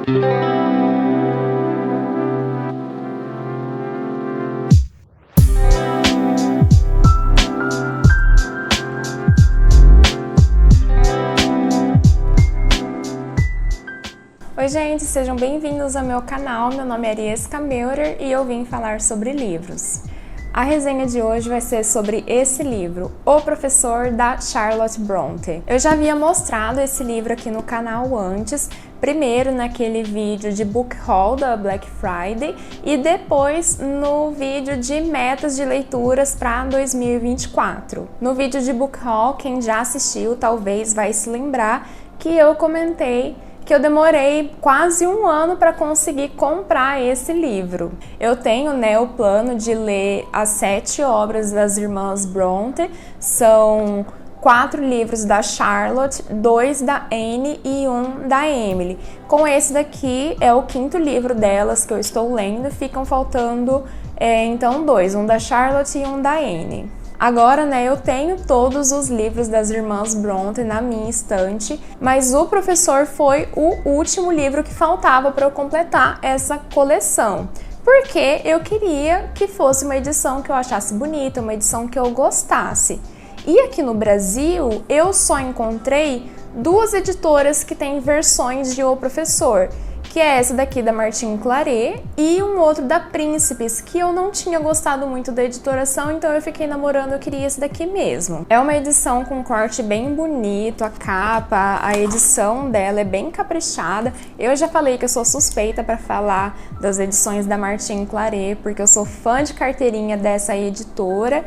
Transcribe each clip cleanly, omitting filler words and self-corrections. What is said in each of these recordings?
Oi gente, sejam bem-vindos ao meu canal, meu nome é Arieska Meurer e eu vim falar sobre livros. A resenha de hoje vai ser sobre esse livro, O Professor, da Charlotte Brontë. Eu já havia mostrado esse livro aqui no canal antes, primeiro naquele vídeo de book haul da Black Friday e depois no vídeo de metas de leituras para 2024. No vídeo de book haul, quem já assistiu talvez vai se lembrar que eu comentei que eu demorei quase um ano para conseguir comprar esse livro. Eu tenho, o plano de ler as 7 obras das irmãs Brontë, são 4 livros da Charlotte, 2 da Anne e 1 da Emily. Com esse daqui é o 5º livro delas que eu estou lendo, ficam faltando então 2, um da Charlotte e um da Anne. Agora, eu tenho todos os livros das irmãs Brontë na minha estante, mas O Professor foi o último livro que faltava para eu completar essa coleção, porque eu queria que fosse uma edição que eu achasse bonita, uma edição que eu gostasse. E aqui no Brasil, eu só encontrei 2 editoras que têm versões de O Professor, que é essa daqui da Martin Claret e um outro da Príncipes, que eu não tinha gostado muito da editoração, então eu fiquei namorando, eu queria esse daqui mesmo. É uma edição com corte bem bonito, a capa, a edição dela é bem caprichada. Eu já falei que eu sou suspeita para falar das edições da Martin Claret, porque eu sou fã de carteirinha dessa editora.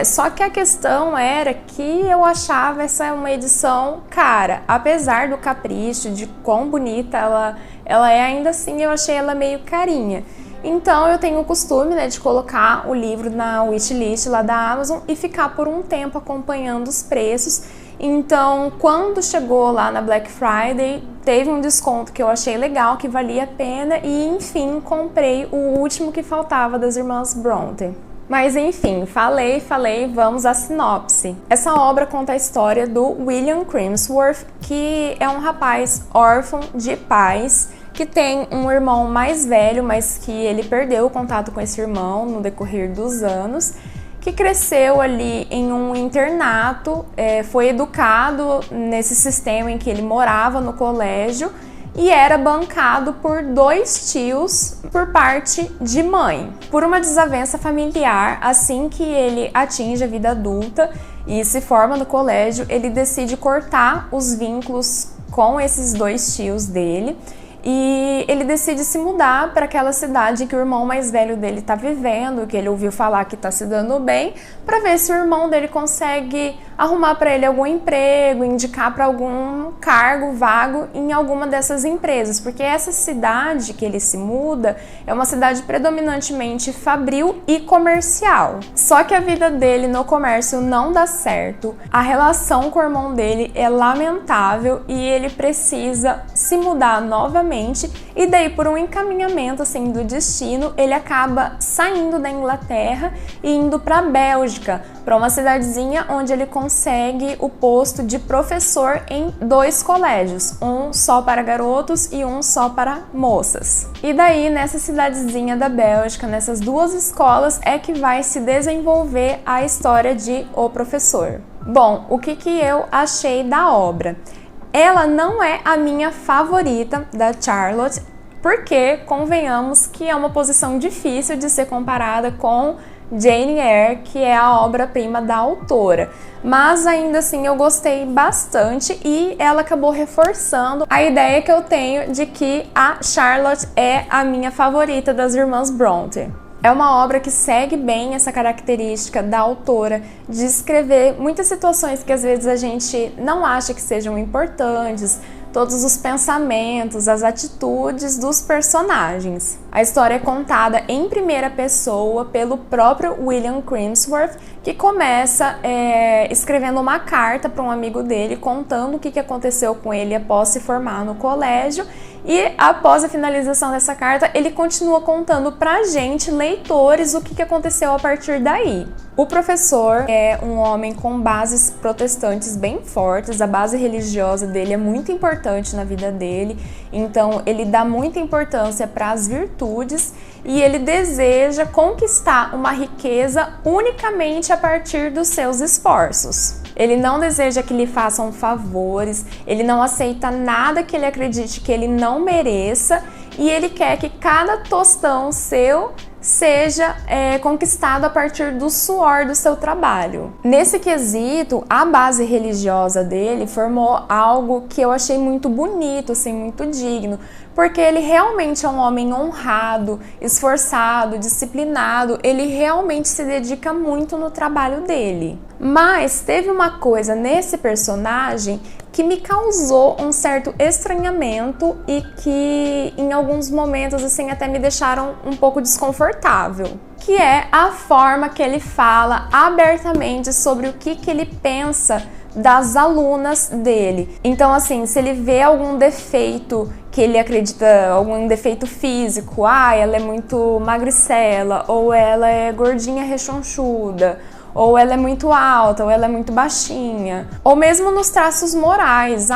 Só que a questão era que eu achava essa uma edição cara, apesar do capricho, de quão bonita ela é, ainda assim eu achei ela meio carinha. Então eu tenho o costume, de colocar o livro na wishlist lá da Amazon e ficar por um tempo acompanhando os preços. Então, quando chegou lá na Black Friday, teve um desconto que eu achei legal, que valia a pena e, enfim, comprei o último que faltava das irmãs Brontë. Mas enfim, falei, vamos à sinopse. Essa obra conta a história do William Crimsworth, que é um rapaz órfão de pais, que tem um irmão mais velho, mas que ele perdeu o contato com esse irmão no decorrer dos anos, que cresceu ali em um internato, foi educado nesse sistema em que ele morava no colégio, e era bancado por 2 tios por parte de mãe. Por uma desavença familiar, assim que ele atinge a vida adulta e se forma no colégio, ele decide cortar os vínculos com esses 2 tios dele e ele decide se mudar para aquela cidade que o irmão mais velho dele está vivendo, que ele ouviu falar que está se dando bem, para ver se o irmão dele consegue arrumar para ele algum emprego, indicar para algum cargo vago em alguma dessas empresas, porque essa cidade que ele se muda é uma cidade predominantemente fabril e comercial. Só que a vida dele no comércio não dá certo, a relação com o irmão dele é lamentável e ele precisa se mudar novamente, e daí por um encaminhamento assim do destino, ele acaba saindo da Inglaterra e indo para a Bélgica, para uma cidadezinha onde ele consegue o posto de professor em 2 colégios, um só para garotos e um só para moças. E daí nessa cidadezinha da Bélgica, nessas 2 escolas, é que vai se desenvolver a história de O Professor. Bom, o que eu achei da obra? Ela não é a minha favorita da Charlotte, porque convenhamos que é uma posição difícil de ser comparada com Jane Eyre, que é a obra-prima da autora. Mas ainda assim eu gostei bastante e ela acabou reforçando a ideia que eu tenho de que a Charlotte é a minha favorita das irmãs Brontë. É uma obra que segue bem essa característica da autora de escrever muitas situações que às vezes a gente não acha que sejam importantes, todos os pensamentos, as atitudes dos personagens. A história é contada em primeira pessoa pelo próprio William Crimsworth, que começa escrevendo uma carta para um amigo dele, contando o que aconteceu com ele após se formar no colégio, E após a finalização dessa carta, ele continua contando pra gente, leitores, o que aconteceu a partir daí. O professor é um homem com bases protestantes bem fortes, a base religiosa dele é muito importante na vida dele, então ele dá muita importância para as virtudes e ele deseja conquistar uma riqueza unicamente a partir dos seus esforços. Ele não deseja que lhe façam favores, ele não aceita nada que ele acredite que ele não mereça e ele quer que cada tostão seu seja conquistado a partir do suor do seu trabalho. Nesse quesito, a base religiosa dele formou algo que eu achei muito bonito, assim, muito digno, porque ele realmente é um homem honrado, esforçado, disciplinado, ele realmente se dedica muito no trabalho dele. Mas teve uma coisa nesse personagem que me causou um certo estranhamento e que em alguns momentos assim até me deixaram um pouco desconfortável, que é a forma que ele fala abertamente sobre o que ele pensa das alunas dele. Então assim, se ele vê algum defeito que ele acredita, algum defeito físico, ela é muito magricela, ou ela é gordinha rechonchuda, ou ela é muito alta, ou ela é muito baixinha, ou mesmo nos traços morais,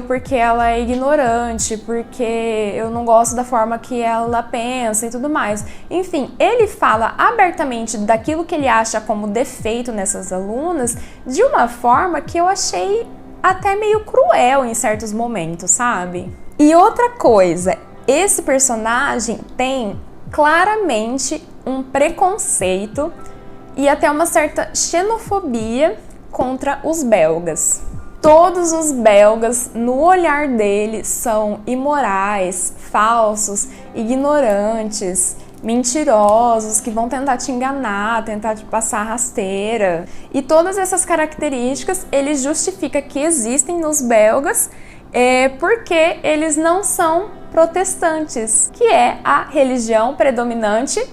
porque ela é ignorante, porque eu não gosto da forma que ela pensa e tudo mais. Enfim, ele fala abertamente daquilo que ele acha como defeito nessas alunas de uma forma que eu achei até meio cruel em certos momentos, sabe? E outra coisa, esse personagem tem claramente um preconceito e até uma certa xenofobia contra os belgas. Todos os belgas, no olhar dele, são imorais, falsos, ignorantes, mentirosos, que vão tentar te enganar, tentar te passar rasteira. E todas essas características ele justifica que existem nos belgas porque eles não são protestantes, que é a religião predominante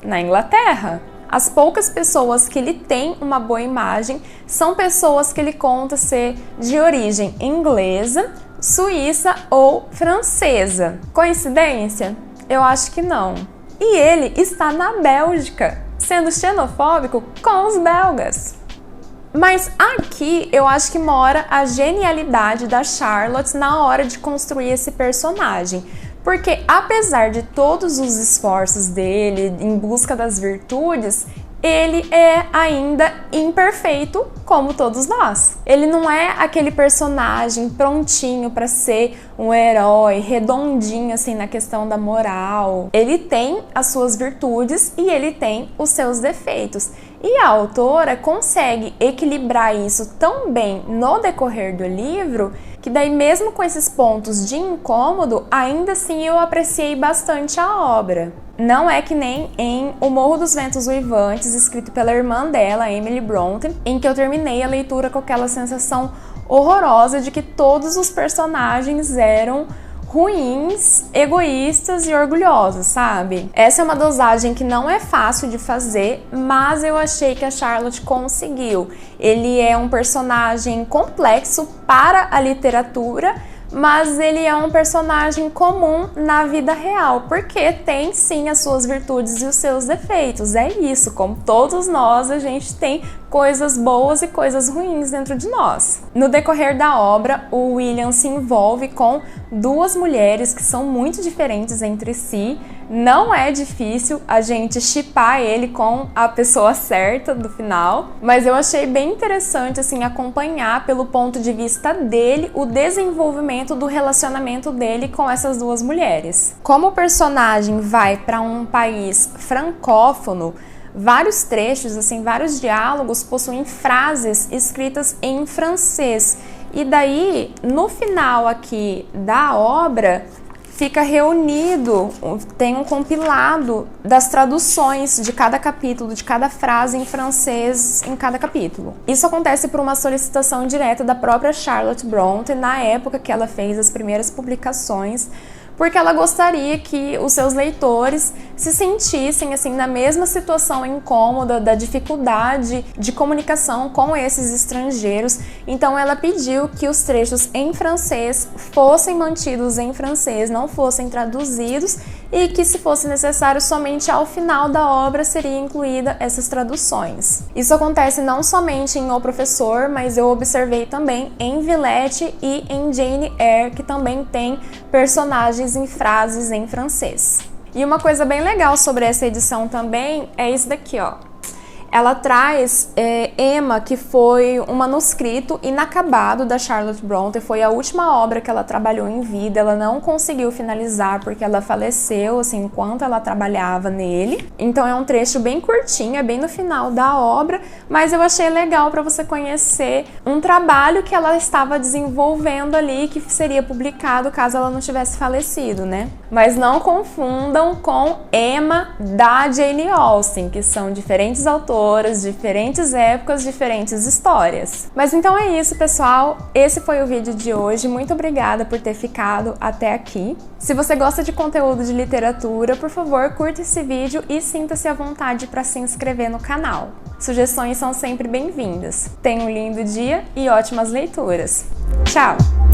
na Inglaterra. As poucas pessoas que ele tem uma boa imagem são pessoas que ele conta ser de origem inglesa, suíça ou francesa. Coincidência? Eu acho que não. E ele está na Bélgica, sendo xenofóbico com os belgas. Mas aqui eu acho que mora a genialidade da Charlotte na hora de construir esse personagem. Porque apesar de todos os esforços dele em busca das virtudes, ele é ainda imperfeito como todos nós. Ele não é aquele personagem prontinho para ser um herói, redondinho assim na questão da moral. Ele tem as suas virtudes e ele tem os seus defeitos. E a autora consegue equilibrar isso tão bem no decorrer do livro que daí mesmo com esses pontos de incômodo, ainda assim eu apreciei bastante a obra. Não é que nem em O Morro dos Ventos Uivantes, escrito pela irmã dela, Emily Bronte, em que eu terminei a leitura com aquela sensação horrorosa de que todos os personagens eram ruins, egoístas e orgulhosos, sabe? Essa é uma dosagem que não é fácil de fazer, mas eu achei que a Charlotte conseguiu. Ele é um personagem complexo para a literatura, mas ele é um personagem comum na vida real, porque tem sim as suas virtudes e os seus defeitos. É isso, como todos nós, a gente tem coisas boas e coisas ruins dentro de nós. No decorrer da obra, o William se envolve com duas mulheres que são muito diferentes entre si. Não é difícil a gente shippar ele com a pessoa certa do final, mas eu achei bem interessante assim acompanhar pelo ponto de vista dele o desenvolvimento do relacionamento dele com essas duas mulheres. Como o personagem vai para um país francófono, vários trechos, assim, vários diálogos possuem frases escritas em francês. E daí, no final aqui da obra, fica reunido, tem um compilado das traduções de cada capítulo, de cada frase em francês em cada capítulo. Isso acontece por uma solicitação direta da própria Charlotte Bronte na época que ela fez as primeiras publicações, porque ela gostaria que os seus leitores se sentissem assim na mesma situação incômoda da dificuldade de comunicação com esses estrangeiros. Então ela pediu que os trechos em francês fossem mantidos em francês, não fossem traduzidos, e que, se fosse necessário, somente ao final da obra seria incluída essas traduções. Isso acontece não somente em O Professor, mas eu observei também em Villette e em Jane Eyre, que também tem personagens em frases em francês. E uma coisa bem legal sobre essa edição também é isso daqui, ó. Ela traz Emma, que foi um manuscrito inacabado da Charlotte Brontë, foi a última obra que ela trabalhou em vida, ela não conseguiu finalizar porque ela faleceu, assim, enquanto ela trabalhava nele. Então é um trecho bem curtinho, é bem no final da obra, mas eu achei legal para você conhecer um trabalho que ela estava desenvolvendo ali, que seria publicado caso ela não tivesse falecido, né? Mas não confundam com Emma da Jane Austen, que são diferentes autoras, diferentes épocas, diferentes histórias. Mas então é isso, pessoal. Esse foi o vídeo de hoje. Muito obrigada por ter ficado até aqui. Se você gosta de conteúdo de literatura, por favor, curta esse vídeo e sinta-se à vontade para se inscrever no canal. Sugestões são sempre bem-vindas. Tenha um lindo dia e ótimas leituras. Tchau!